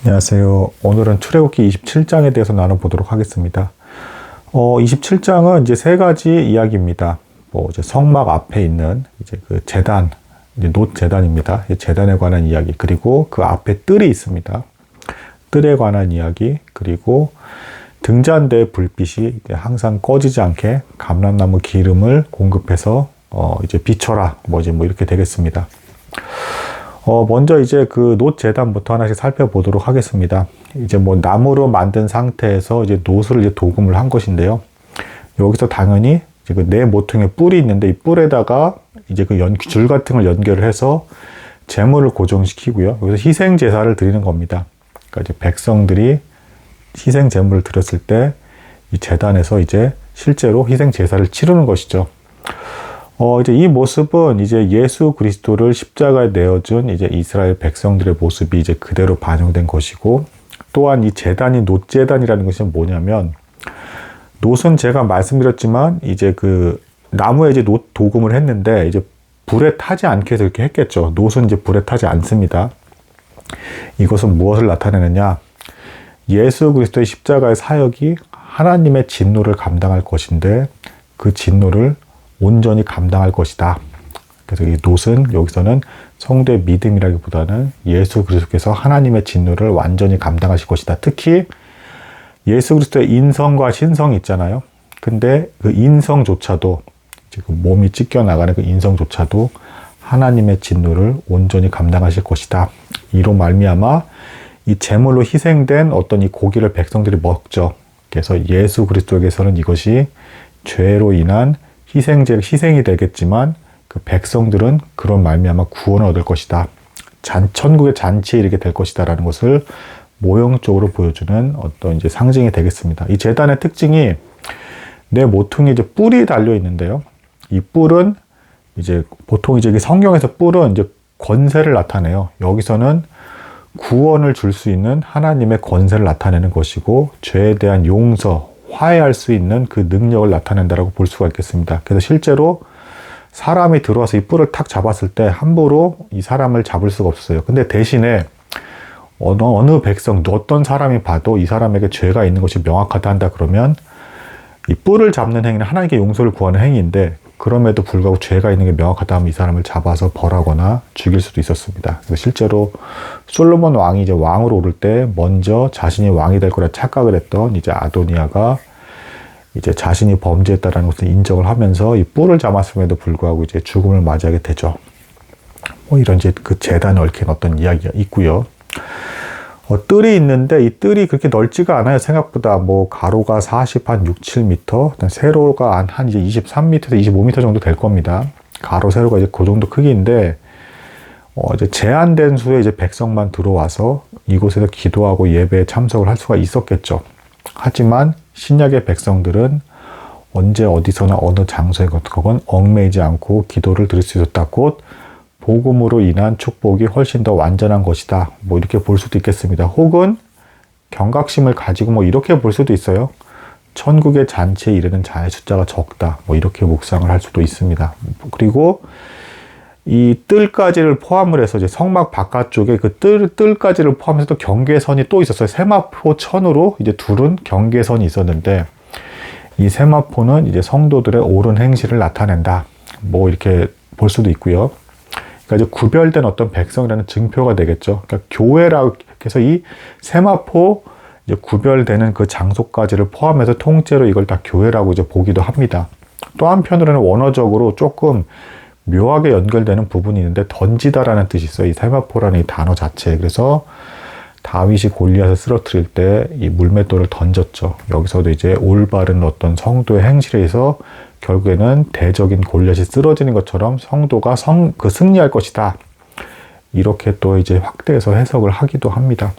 안녕하세요. 오늘은 출애굽기 27장에 대해서 나눠보도록 하겠습니다. 27장은 이제 세 가지 이야기입니다. 이제 성막 앞에 있는 이제 그 제단, 이제 놋 제단입니다. 제단에 관한 이야기, 그리고 그 앞에 뜰이 있습니다. 뜰에 관한 이야기, 그리고 등잔대의 불빛이 이제 항상 꺼지지 않게 감람나무 기름을 공급해서 이제 비춰라, 이렇게 되겠습니다. 먼저 이제 그 놋 제단부터 하나씩 살펴보도록 하겠습니다. 이제 나무로 만든 상태에서 이제 놋을 이제 도금을 한 것인데요. 여기서 당연히 이제 그 네 모퉁이에 뿔이 있는데 이 뿔에다가 이제 그 줄 같은 걸 연결을 해서 재물을 고정시키고요. 여기서 희생 제사를 드리는 겁니다. 그러니까 이제 백성들이 희생 제물을 드렸을 때 이 제단에서 이제 실제로 희생 제사를 치르는 것이죠. 이제 이 모습은 이제 예수 그리스도를 십자가에 내어준 이제 이스라엘 백성들의 모습이 이제 그대로 반영된 것이고, 또한 이 제단이 놋 제단이라는 것이 뭐냐면, 놋은 제가 말씀드렸지만 이제 그 나무에 이제 놋 도금을 했는데 이제 불에 타지 않게 해서 이렇게 했겠죠. 놋은 이제 불에 타지 않습니다. 이것은 무엇을 나타내느냐? 예수 그리스도의 십자가의 사역이 하나님의 진노를 감당할 것인데 그 진노를 온전히 감당할 것이다. 그래서 이 놋은 여기서는 성도의 믿음이라기보다는 예수 그리스도께서 하나님의 진노를 완전히 감당하실 것이다. 특히 예수 그리스도의 인성과 신성이 있잖아요. 근데 그 인성조차도, 그 몸이 찢겨나가는 그 인성조차도 하나님의 진노를 온전히 감당하실 것이다. 이로 말미암아 이 제물로 희생된 어떤 이 고기를 백성들이 먹죠. 그래서 예수 그리스도에게서는 이것이 죄로 인한 희생이 되겠지만 그 백성들은 그런 말미암아 구원을 얻을 것이다. 천국의 잔치에 이르게 될 것이다 라는 것을 모형적으로 보여주는 어떤 이제 상징이 되겠습니다. 이 제단의 특징이 네 모퉁이에 이제 뿔이 달려 있는데요. 이 뿔은 이제 보통 이제 성경에서 뿔은 이제 권세를 나타내요. 여기서는 구원을 줄 수 있는 하나님의 권세를 나타내는 것이고, 죄에 대한 용서, 화해할 수 있는 그 능력을 나타낸다라고 볼 수가 있겠습니다. 그래서 실제로 사람이 들어와서 이 뿔을 탁 잡았을 때 함부로 이 사람을 잡을 수가 없어요. 근데 대신에 어느 백성, 어떤 사람이 봐도 이 사람에게 죄가 있는 것이 명확하다 한다 그러면 이 뿔을 잡는 행위는 하나님께 용서를 구하는 행위인데, 그럼에도 불구하고 죄가 있는 게 명확하다 하면 이 사람을 잡아서 벌하거나 죽일 수도 있었습니다. 그래서 실제로 솔로몬 왕이 이제 왕으로 오를 때 먼저 자신이 왕이 될 거라 착각을 했던 이제 아도니아가 이제 자신이 범죄했다라는 것을 인정을 하면서 이 뿔을 잡았음에도 불구하고 이제 죽음을 맞이하게 되죠. 이런 이제 그 제단에 얽힌 어떤 이야기가 있고요. 뜰이 있는데 이 뜰이 그렇게 넓지가 않아요. 생각보다 가로가 6, 7m, 세로가 한 이제 23m에서 25m 정도 될 겁니다. 가로, 세로가 이제 그 정도 크기인데, 이제 제한된 수의 이제 백성만 들어와서 이곳에서 기도하고 예배에 참석을 할 수가 있었겠죠. 하지만 신약의 백성들은 언제 어디서나 어느 장소에 거건 얽매이지 않고 기도를 드릴 수 있었다. 곧 복음으로 인한 축복이 훨씬 더 완전한 것이다. 이렇게 볼 수도 있겠습니다. 혹은 경각심을 가지고 이렇게 볼 수도 있어요. 천국의 잔치에 이르는 자의 숫자가 적다. 이렇게 묵상을 할 수도 있습니다. 그리고 이 뜰까지를 포함을 해서 이제 성막 바깥쪽에 그 뜰까지를 포함해서 또 경계선이 또 있었어요. 세마포 천으로 이제 둘은 경계선이 있었는데, 이 세마포는 이제 성도들의 옳은 행실을 나타낸다. 이렇게 볼 수도 있고요. 그러니까 이제 구별된 어떤 백성이라는 증표가 되겠죠. 그러니까 교회라고 해서 이 세마포 이제 구별되는 그 장소까지를 포함해서 통째로 이걸 다 교회라고 이제 보기도 합니다. 또 한편으로는 원어적으로 조금 묘하게 연결되는 부분이 있는데, 던지다라는 뜻이 있어요. 이 세마포라는 이 단어 자체에. 그래서 다윗이 골리앗을 쓰러뜨릴 때 이 물맷돌을 던졌죠. 여기서도 이제 올바른 어떤 성도의 행실에 의해서 결국에는 대적인 골리앗이 쓰러지는 것처럼 성도가 승리할 것이다. 이렇게 또 이제 확대해서 해석을 하기도 합니다.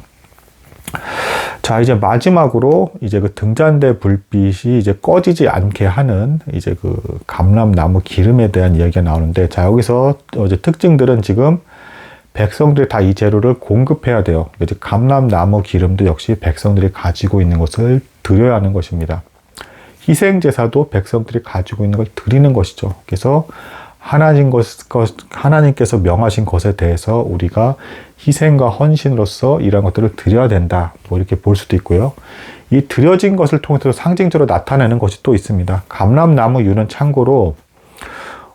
자, 이제 마지막으로 이제 그 등잔대 불빛이 이제 꺼지지 않게 하는 이제 그 감람나무 기름에 대한 이야기가 나오는데, 자, 여기서 이제 특징들은 지금 백성들이 다 이 재료를 공급해야 돼요. 이제 감람나무 기름도 역시 백성들이 가지고 있는 것을 드려야 하는 것입니다. 희생제사도 백성들이 가지고 있는 걸 드리는 것이죠. 그래서 하나님께서 명하신 것에 대해서 우리가 희생과 헌신으로서 이러한 것들을 드려야 된다. 뭐 이렇게 볼 수도 있고요. 이 드려진 것을 통해서 상징적으로 나타내는 것이 또 있습니다. 감람나무유는 참고로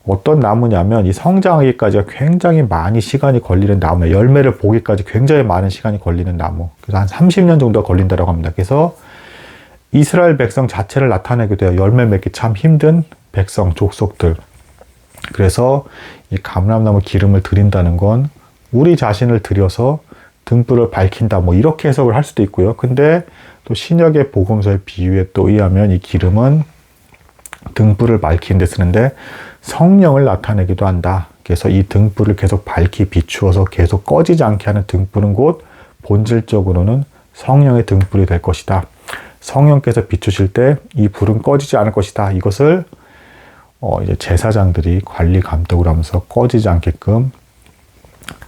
어떤 나무냐면 이 성장하기까지가 굉장히 많이 시간이 걸리는 나무예요. 열매를 보기까지 굉장히 많은 시간이 걸리는 나무. 그래서 한 30년 정도가 걸린다고 합니다. 그래서 이스라엘 백성 자체를 나타내기도 해요. 열매 맺기 참 힘든 백성, 족속들. 그래서 이 감람나무 기름을 드린다는 건 우리 자신을 들여서 등불을 밝힌다. 뭐 이렇게 해석을 할 수도 있고요. 근데 또 신약의 복음서의 비유에 또 의하면 이 기름은 등불을 밝히는 데 쓰는데 성령을 나타내기도 한다. 그래서 이 등불을 계속 밝히 비추어서 계속 꺼지지 않게 하는 등불은 곧 본질적으로는 성령의 등불이 될 것이다. 성령께서 비추실 때 이 불은 꺼지지 않을 것이다. 이것을 이제 제사장들이 관리 감독을 하면서 꺼지지 않게끔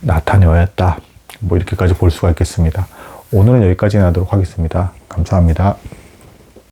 나타내어야 했다. 뭐 이렇게까지 볼 수가 있겠습니다. 오늘은 여기까지 하도록 하겠습니다. 감사합니다.